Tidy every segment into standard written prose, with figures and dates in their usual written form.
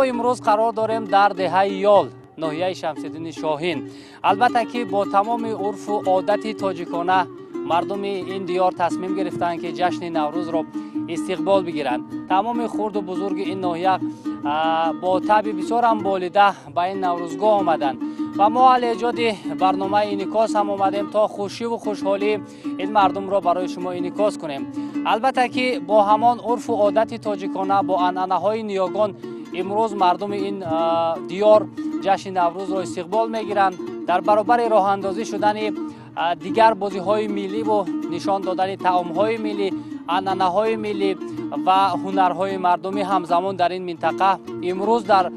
امروز قرار داریم در دهه یال ناحیه شمس‌الدین شاهین. البته که با تمام عرف و عادت تاجیکانه مردم این دیار تصمیم گرفتند که جشن نوروز را استقبال بگیرند. تمام خرد و بزرگ این ناحیه با طبع بسیار هم بالیده به این نوروزگاه آمدند و ما علی ایجاد برنامه انعکاس هم آمدیم تا خوشی و خوشحالی این مردم را برای شما انعکاس کنیم. البته که با همان عرف و عادت تاجیکانه با عنعنه‌های نیاگان امروز مردم این دیار جشن نوروز را استقبال میگیرند. در برابر راه اندازی شدن دیگر بازی‌های ملی و نشان دادن طعام‌های ملی، عنعنه‌های ملی و هنرهای مردمی همزمان در این منطقه امروز در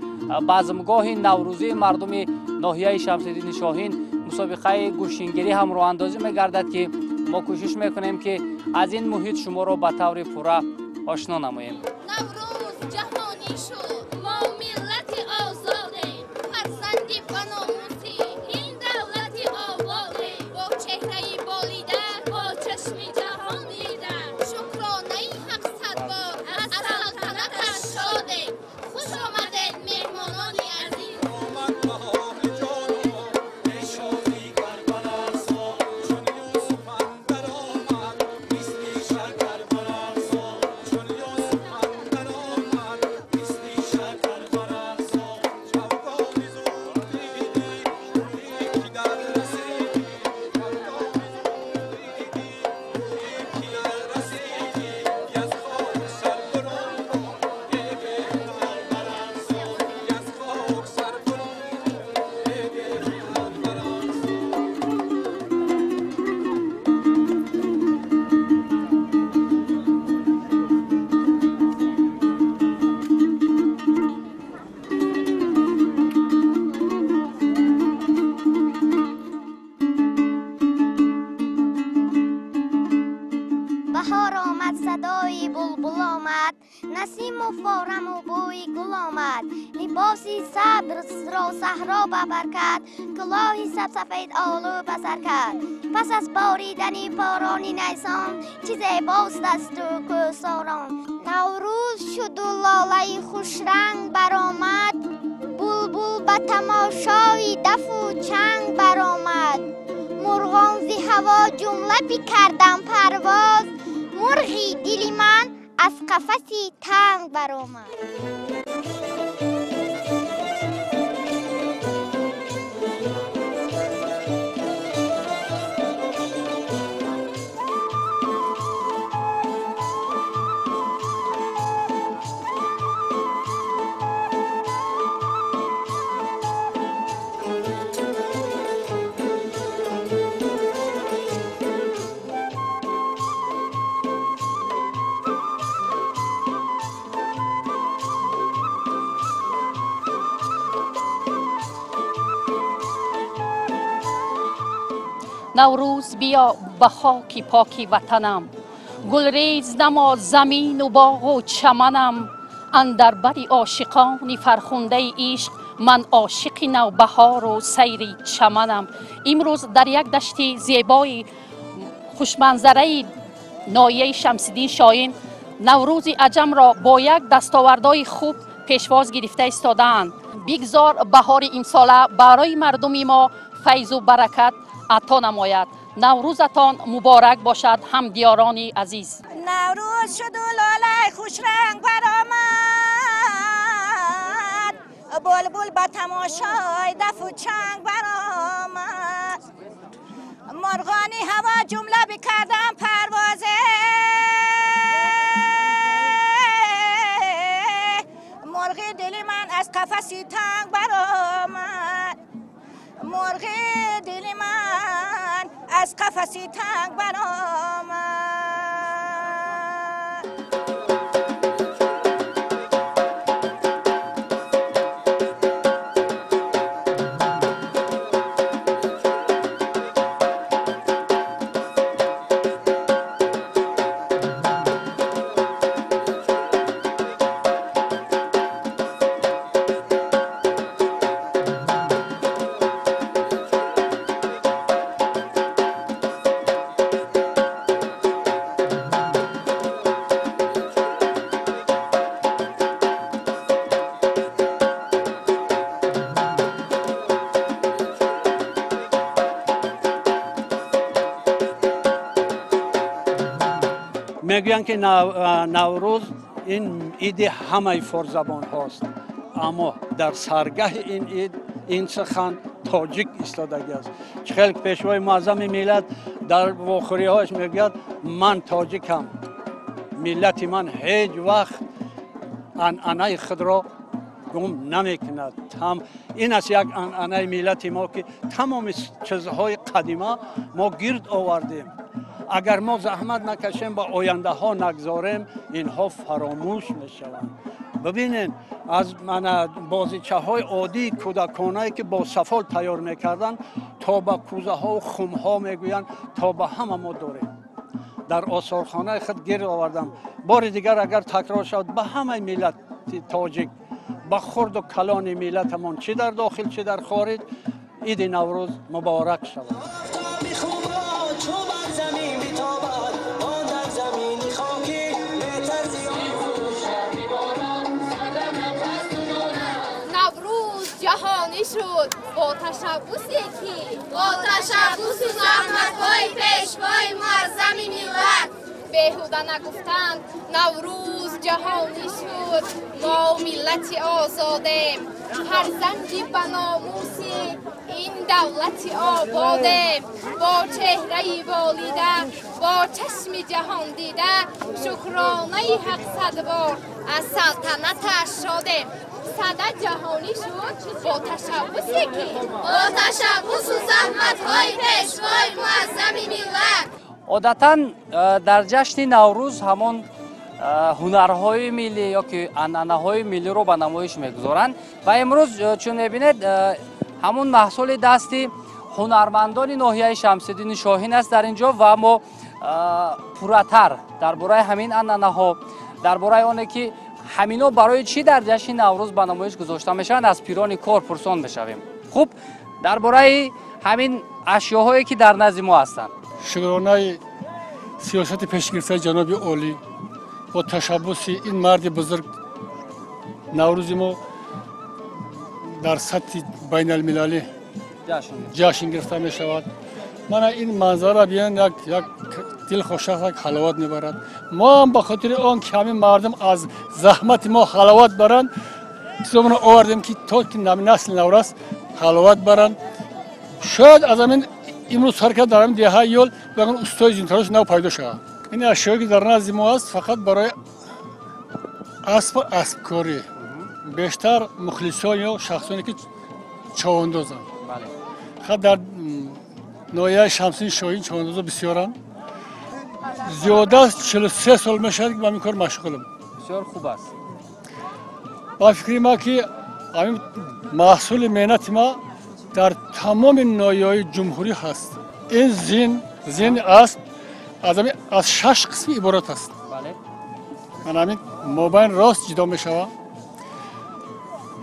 بزمگاه نوروزی مردم ناحیه شمس‌الدین شاهین مسابقه گوشتگیری هم راه اندازی می‌گردد که ما کوشش می‌کنیم که از این محیط شما را به طور پوره آشنا نماییم. نوروز جهانی شد، ما ملت آزادیم، فرزند بناموسی این دولت آباده، با چهره بالیده، با چشم جهان دیده، شکرانه حق صدبار از سلطنتش شادیم. خوش آمدید مهمانان عزیز. بهار آمد صدای بلبل آمد، نسیم و فارم و بوی گل آمد، لباسی صبر را صحرا ببر کرد، کلاهی سبسفید آلو بسر کرد. پس از باریدن باران نیسان چه زیباست دست و کوهساران. نوروز شد و لاله خوش رنگ برآمد، بلبل به تماشای دف و چنگ برآمد. مرغان ز هوا جمله بکردند پرواز، مرغی دل من از قفسی تنگ برآمد. نوروز بیا به خاک پاکی وطنم، گلریز نما زمین و باغ و چمنم. اندر بری عاشقان فرخنده عشق، من عاشق نوبهار و سیر چمنم. امروز در یک دشت زیبای خوشمنظره ناحیه شمس‌الدین شاهین نوروز عجم را با یک دستاوردهای خوب پیشواز گرفته ایستاده‌اند. بگذار بهار امساله برای مردم ما فیض و برکت عطا نماید. نوروزتان مبارک باشد هم دیاران عزیز. نوروز شد و لاله خوش رنگ برآمد، بلبل با تماشای دف و چنگ برآمد. مرغان هوا جمله بکردن پروازه، مرغ دل من از قفسی تنگ برآمد. مرغ دل من از قفسی تنگ برآمد. میگویند که نوروز این عید همه فرزبان هاست، اما در سرگاه این عید این سخن تاجیک ایستادگی است. خیلی پیشوای معظم ملت در واخوری هاش میگوید من تاجیکم، ملت من هیچ وقت انعنه خود را گم نمیکند. این است یک انعنه ملت ما که تمام چیزهای قدیمه ما گرد آوردیم. اگر ما زحمت نکشیم با آینده ها نگذاریم اینها فراموش میشوند. ببینید از بازیچه های عادی کودکانه که با سفال تیار میکردن تا به کوزه ها و خم ها میگویند تا به همه ما داریم. در آثارخانه خود گرد آوردم. بار دیگر اگر تکرار شد به همه ملت تاجیک، به خرد و کلان ملتمان چه در داخل چه در خارج عید نوروز مبارک شود. جهانی شد با تشبوسی که با تشبوس و زحمت‌های پیشوای معظم ملت بیهوده نگفتند نوروز جهانی شد ما ملت آزادیم فرزندی به ناموس این دولت آبادیم با چهره والیده با چشم جهان دیده شکرانه حق صد بار از سلطنتش شدیم. صد جهانی شد با تشبوسی که با تشبوس و زحمت‌های پیشوای معظم ملت. عادتاً در جشن نوروز همون هنرهای ملی یا که عنعنه‌های ملی رو به نمایش میگذارند و امروز چون میبینید همون محصول دستی هنرمندان ناحیه شمس‌الدین شاهین است در اینجا و ما پورتر درباره همین عنعنه‌ها، درباره آنه که همینا برای چی در جشن نوروز به نمایش گذاشته میشن از پیران کار پرسان بشویم. خوب درباره همین اشیاهایی که در نزد ما هستند. شکرانه سیاست پیشگرفته جناب عالی با تشبوس این مرد بزرگ نوروز ما در سطح بین المللی جشن گرفته می شود. من این منظره را بیان یک دل خوشحال یک حلاوت میبرد. ما هم به خاطر آن که همین مردم از زحمت ما حلاوت برند زمان آوردیم که تا که نسل نوروز حلاوت برند. شاید از همین امروز حرکت در همین دیه یول بگن استای زینتراش نو پیدا شود. این اشیایی که در نزد ما است فقط برای اسب کاری، بیشتر مخلصان یا شخصانی که چواندازند. خود در ناحیه شمس‌الدین شاهین چواندازا بسیارند. زیاده از 43 سال میشد که من این کار مشغولم. بسیار خوب است. با فکر ما که همین محصول مهنت ما در تمام ناحیه‌های جمهوری هست. این زین اسب از 6 قسم عبارت است. بله. من همین مابین راست جدا میشود.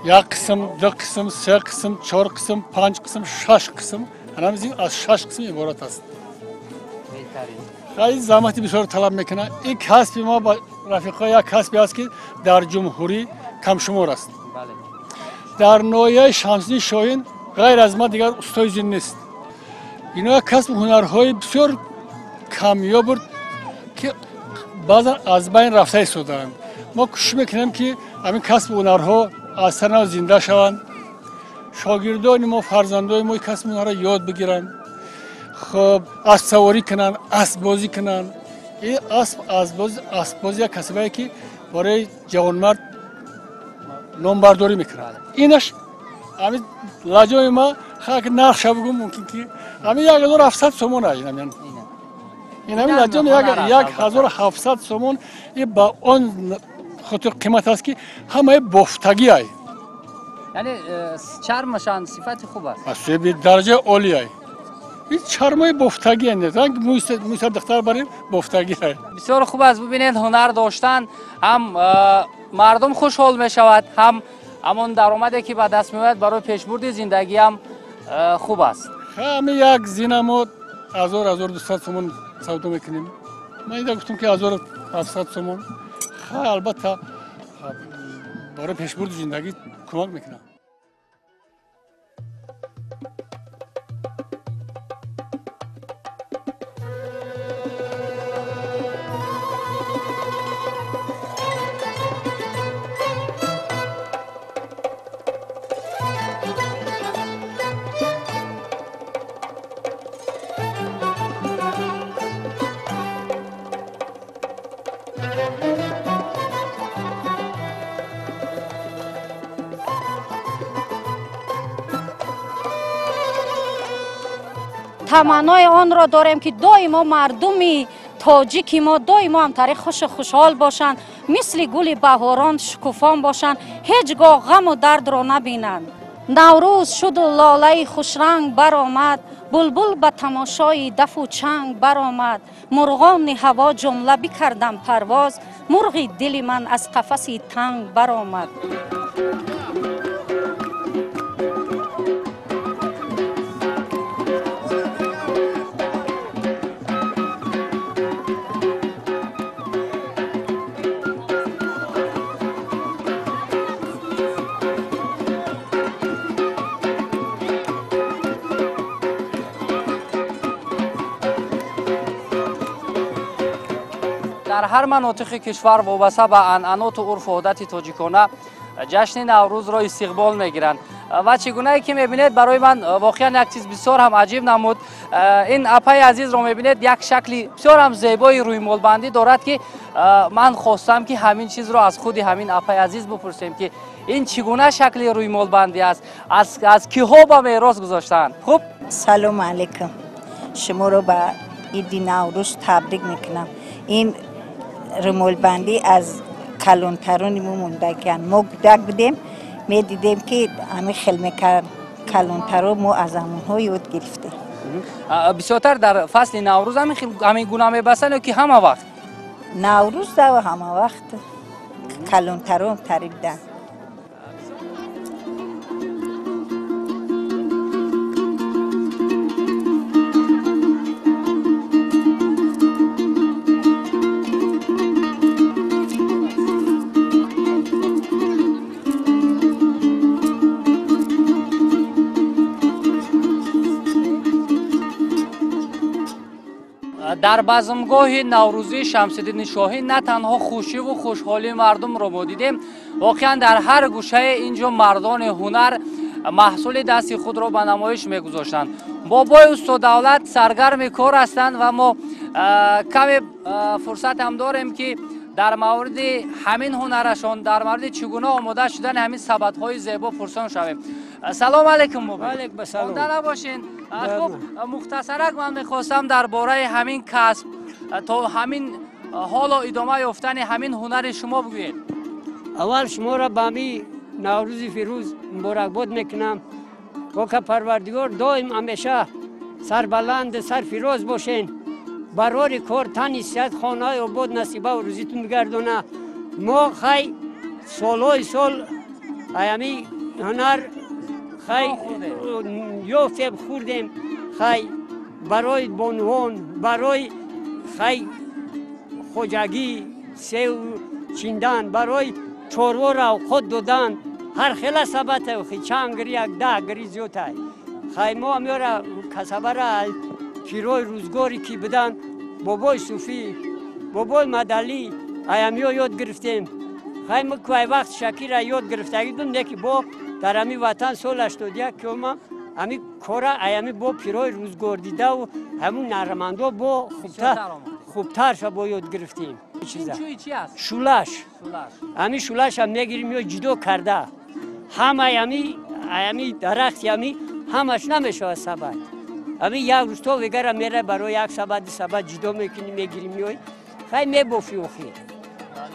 یک قسم، دو قسم، سه قسم، 4 قسم، 5 قسم، 6 قسم. همین زین از 6 قسم عبارت است. خیلی زحمتی بسیار طلب میکنه. این کسب ما با رفیقا یک کسبی است که در جمهوری کم شمار است. بله. در ناحیه شمس‌الدین شاهین غیر از ما دیگر استای زین نیست. اینا کسب هنرهای بسیار کمیاب بود که بعضا از بین رفته ایستادند. ما کوشش میکنیم که همین کسب هنرها از سر زنده شوند. شاگردان ما، فرزندان ما کسب هنرها یاد بگیرند. خب اسب سواری کنن، اسب بازی کنن. این اسب بازی یک کسبی که برای جوانمرد نامبرداری میکنن. اینش همین لجای ما خاک نقش بگم ممکن که همین 1700 سومون است. این همین لجام 1700 سومون این با اون خاطر قیمت است که همه بافتگی است. یعنی چرمشان صفت خوب است. از درجه عالی است. این چرمای بافتگی است. رنگ موی دختر برای بافتگی است. بسیار خوب است. ببینید هنر داشتن هم مردم خوشحال می شود، هم همون درآمدی که به دست میاد برای پیشبرد زندگی هم خوب است. همین یک زینه ما 1200 سومون سودا میکنیم. من اینا گفتم که 1700 سومون البته برای پیشبرد زندگی کمک میکنه. تمنای آن را داریم که دائما مردمی تاجیک ما دائما هم تاریخ خوشحال باشند، مثل گل بهاران شکوفان باشند، هیچگاه غم و درد را نبینند. نوروز شد و لاله خوشرنگ برآمد، بلبل به تماشای دف و چنگ برآمد. مرغان هوا جمله بکردم پرواز، مرغ دل من از قفس تنگ برآمد. در هر مناطق کشور وابسته به عنعنات و عرف و عادت تاجیکانه جشن نوروز را استقبال میگیرند و چگونه که میبینید برای من واقعا یک چیز بسیار هم عجیب نمود. این اپای عزیز رو میبینید یک شکلی بسیار هم زیبای روی مالبندی دارد که من خواستم که همین چیز رو از خود همین اپای عزیز بپرسیم که این چگونه شکلی روی مالبندی است، از کیها به میراث گذاشتن. خوب سلام علیکم، شما رو به عید نوروز تبریک میکنم. این رمالبندی از کلانتران ما موندگان، ما کودک بودیم میدیدیم که همه خلمه کلانتران ما از همونها یاد گرفتیم. بسیارتر در فصل نوروز همین گونه میبسن که همه وقت نوروز ده و همه وقت کلانتران تریبدن. در بزمگاه نوروزی شمس‌الدین شاهی نه تنها خوشی و خوشحالی مردم را ما دیدیم، واقعا در هر گوشه اینجا مردان هنر محصول دست خود را به نمایش میگذاشتند. بابای استاد دولت سرگرم کار هستند و ما کمی فرصت هم داریم که در مورد همین هنرشان، در مورد چگونه آماده شدن همین سبدهای زیبا پرسان شویم. سلام علیکم بابا. علیکم السلام. خونده نباشین. خب مختصرا من میخواستم درباره همین کسب تا همین حال و ادامه یافتن همین هنر شما بگویید. اول شما را به همین نوروز فیروز مبارکباد میکنم و که پروردگار دائم همیشه سربلند سر فیروز باشین، برای کار تن صحت خانه آباد نصیبه و روزیتون بگردونه. ما خیلی سالهای سال همین هنر خیلی یافتیم خوردیم، خیلی برای بانوان، برای خیلی خوجگی سیو چیندن، برای چوروا را خود دادن، هر خیلی سبته و خیلی چند گری یک 10 گری زیوته. خیلی ما همیاره کسبه را پیروی روزگاری که بدن بابای صوفی، بابای مدلی ایامیا یاد گرفتیم. خیلی ما که وقت شکی را یاد گرفتگی دون که با در همی وطن سال 81 که ما همی کارا ایامی با پیروی روزگار دیده و همون نرمندا با خوبتر شا با یاد گرفتیم. این چی است؟ شولش. همی شولش هم میگیریم یا جدا کرده. همه ایامی درخت همی همش نمیشه سبد. همی یک روز تو وگره میره برای یک سبد جدا میکنیم میگیریم یای خیلی میبافیم و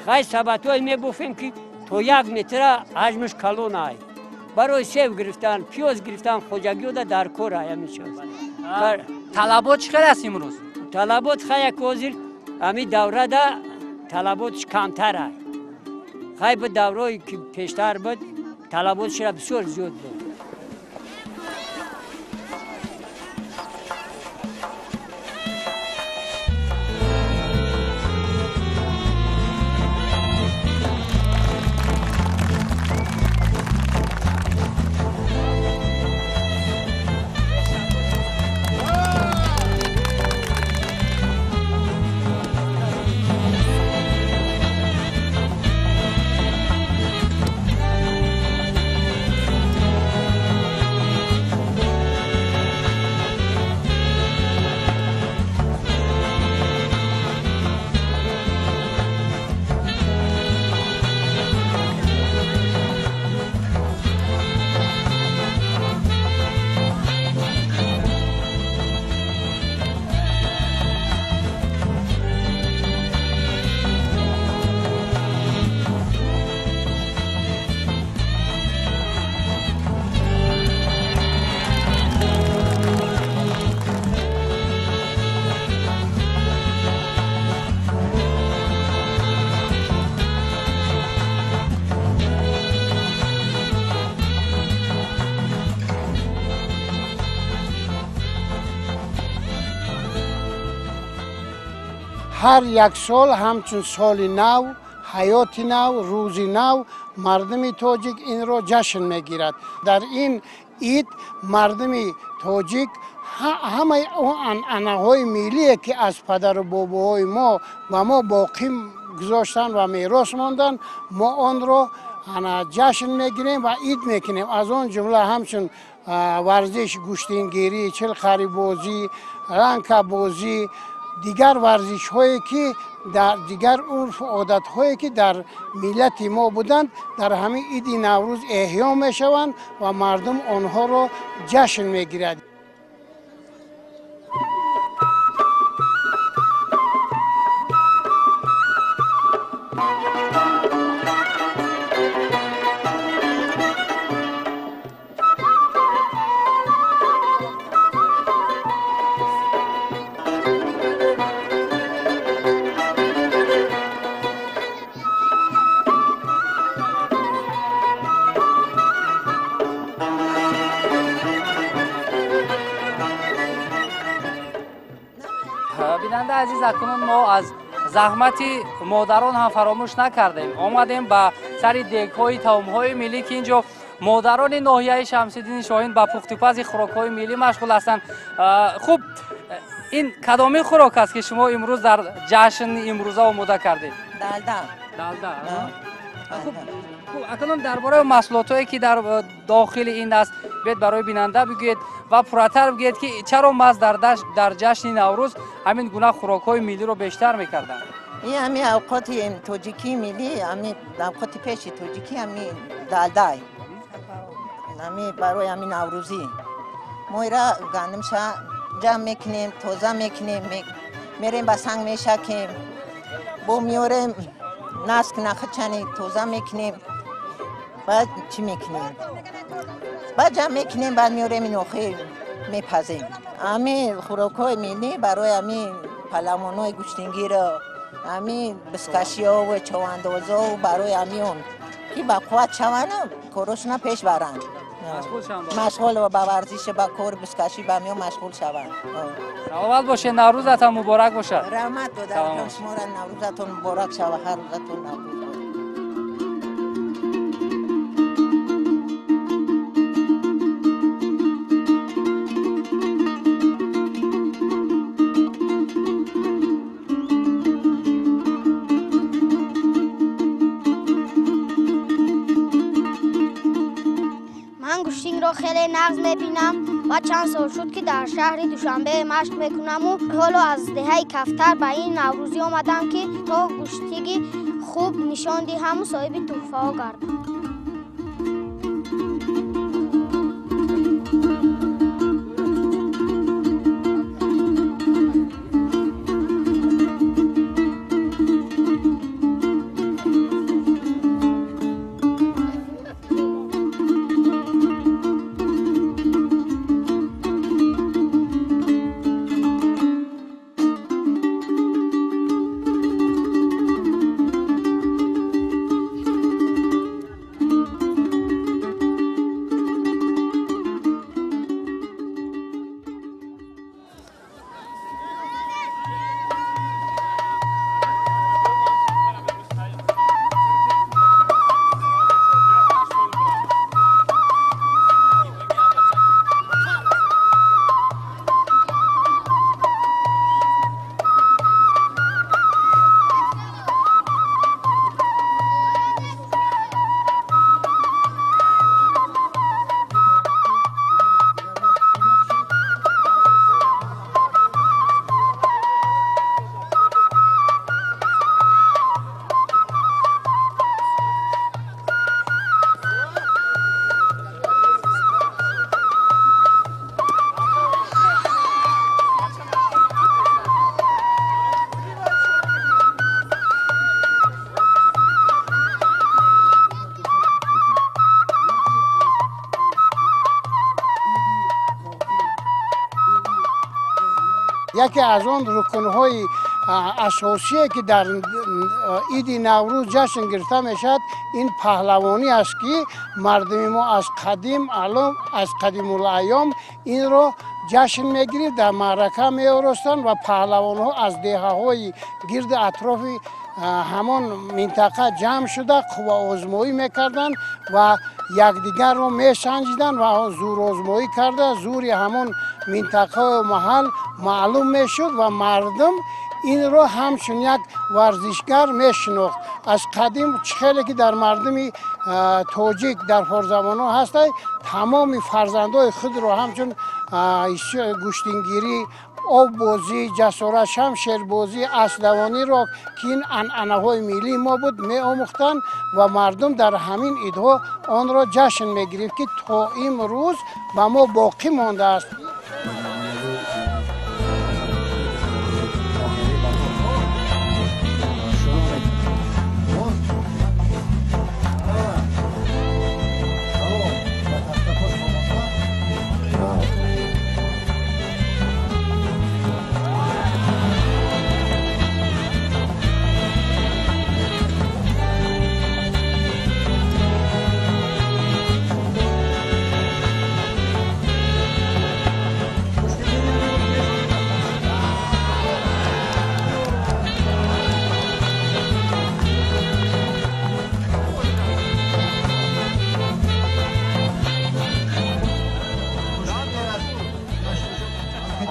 خیلی سبد های میبافیم که تو 1 متر حجمش کلون های. برای سیب گرفتن، پیاز گرفتن، خوجگی در کار همی شد. طلبات چقدر است امروز؟ طلبات خیلی کوزیر همی دوره ده طلباتش کمتر های. خیلی به دوره‌ای که پیشتر بود طلباتش را بسیار زیاد بود. هر یک سال همچون سال نو، حیات نو، روز نو مردم تاجیک این را جشن میگیرد. در این عید مردم تاجیک همه اون عنعنه‌های ملی که از پدر و باباهای ما و ما باقی گذاشتن و میراث ماندن، ما آن را جشن میگیریم و عید میکنیم. از آن جمله همچون ورزش گوشتینگیری، چلخری بازی، رنگ بازی، دیگر ورزش هایی که در دیگر عرف و عادت هایی که در ملت ما بودند در همین عید نوروز احیا می شوند و مردم آنها را جشن می گیرند. بیننده عزیز، اکنون ما از زحمت مادران هم فراموش نکردیم. آمدیم به سر دیگ‌های طعم‌های ملی که اینجا مادران ناحیه شمس‌الدین شاهین با پخت‌وپز خوراک‌های ملی مشغول هستند. خوب، این کدامین خوراک است که شما امروز در جشن امروزه آماده کردید؟ دالدا. خوب، اکنون درباره محصولاتایی که در داخل این است بیاید برای بیننده بگویید و پراتر بگویید که چرا ماست در جشن نوروز همین گونه خوراک‌های ملی رو بیشتر می‌کردند. این همین اوقات تاجیکی ملی، همین اوقات پیش تاجیکی همین دالدای، همین برای همین نوروزی ما را گندمش جمع میکنیم، تازه میکنیم، میریم به سنگ میشکیم، با میاریم نسک نخچنی تازه میکنیم، بعد چی میکنیم؟ بعد جمع میکنیم، بعد میاریم این آخر میپزیم. همین خوراک‌های ملی برای همین پلوان‌های گوشتینگیر، همین بسکشی‌ها و چواندازا و برای همین که با قوت شوند کارشون پیش برند. مشغول و با ورزش با کار بسکشی با میان مشغول شوند. سلامت باشه، نوروزتان مبارک باشه. رحمت و در شما را نوروزتون مبارک شه و هر روزتون نوروز. گوشتینگ را خیلی نغز میبینم و چند سال شد که در شهر دوشنبه مشق میکنم و حالا از دهه کفتر به این نوروزی آمدم که تا گوشتینگ خوب نشان دهم و صاحب تحفه ها گردم. یکی از آن رکن‌های اساسی که در عید نوروز جشن گرفته میشد این پهلوانی است که مردم ما از قدیم الایام این رو جشن میگیرید، در معرکه میورستند و پهلوان ها از دهه های گرد اطراف همان منطقه جمع شده قوا آزمایی میکردند و یکدیگر رو میسنجیدند و زور آزمایی کرده زور همون منطقه و محل معلوم میشد و مردم این رو همچون یک ورزشگر میشناخت. از قدیم خیلی که در مردم تاجیک در پرزمان ها هسته تمام فرزندای خود رو همچون گوشتینگیری، آب بازی، جسارت، شمشیر بازی، اسلحه‌بانی را که این عنعنه‌های ملی ما بود می آموختند و مردم در همین عیدها آن را جشن می گرفت که تا امروز به ما باقی مانده است.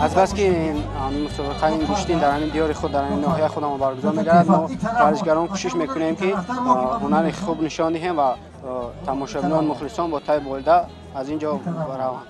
از بس که این مسابقه این گوشتین در همین دیار خود در همین ناحیه خودمون برگزار می‌گردد، ما ورزشگران کوشش میکنیم که هنر خوب نشان دهیم و تماشاگران مخلصان با تای بالده از اینجا بروند.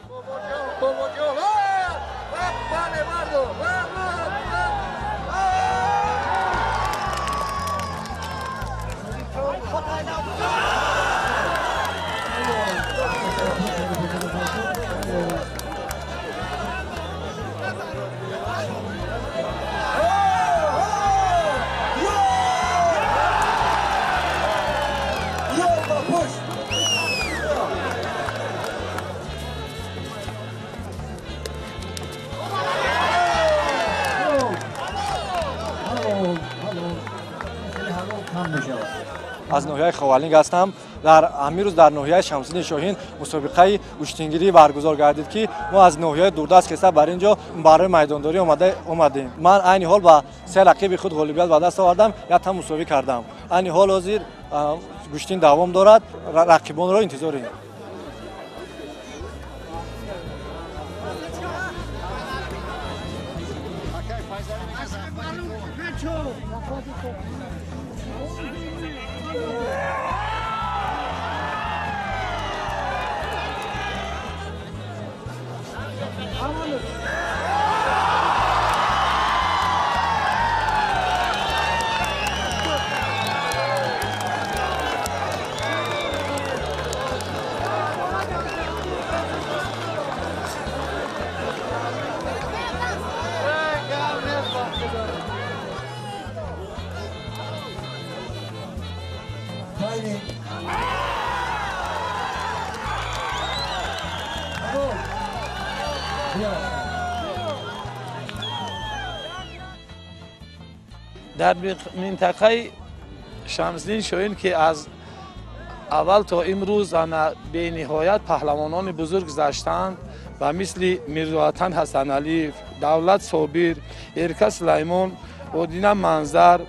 از ناحیه خوالینگ هستم. در همین روز در ناحیه شمس‌الدین شاهین مسابقه گوشتینگیری برگزار گردید که ما از ناحیه دوردست کسا بر اینجا برای میدانداری اومدیم. من عین حال با 3 لقب خود غالبیت به دست آوردم، یا هم مساوی کردم. عین حال حاضر گوشتین دوام دارد، رقیبان را انتظاریم. در منطقه شمس‌الدین شاهین که از اول تا امروز به نهایت پهلوانان بزرگ گذشتند و مثل میرزاوطن حسن علی، دولت صابر، ارکا سلیمان، اودینه منظر،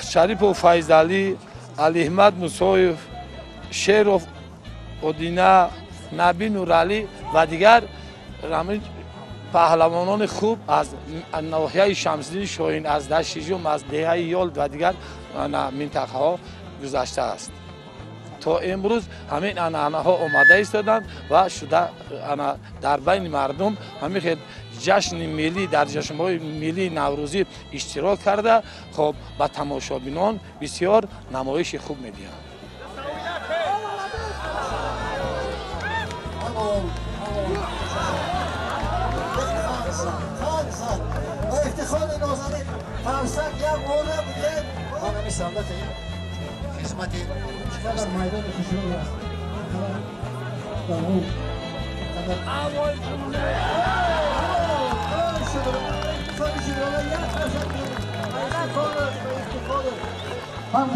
شریف و فیض علی، علی احمد موسویف، شیرف اودینه، نبی نورعلی و دیگر پهلوانان خوب از ناحیه شمس‌الدین شاهین، از دشت جم، از دهه یال و دیگر منطقه ها گذشته است. تا امروز همین عنعنه ها آمده ایستادند و شده در بین مردم همین جشن ملی در جشن‌های ملی نوروزی اشتراک کرده، خب با تماشابینان بسیار نمایش خوب می‌دهند. افتخار نازنین فرسک یک قوله بوده ما نمی سمت خدمت چقدر میدان خوشحال است اول جمله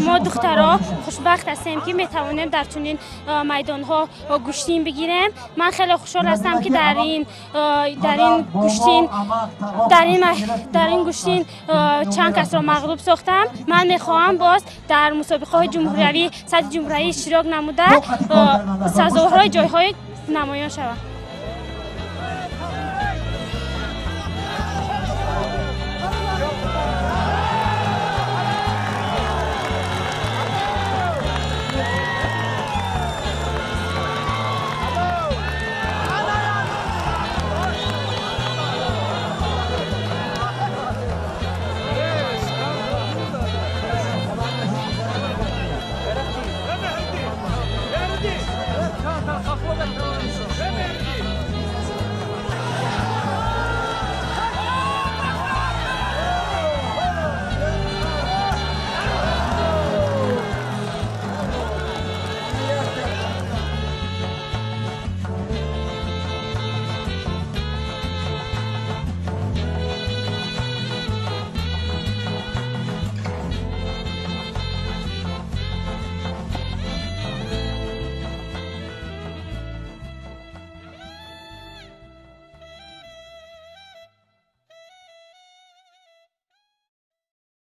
ما دخترها خوشبخت هستیم که میتوانیم در چنین میدان ها گوشتین بگیریم. من خیلی خوشحال هستم که در این گوشتین چند کس را مغلوب ساختم. من میخواهم باز در مسابقه های جمهوری صدر جمهوری اشتراک نموده سزاوارهای جایهای نمایان شود.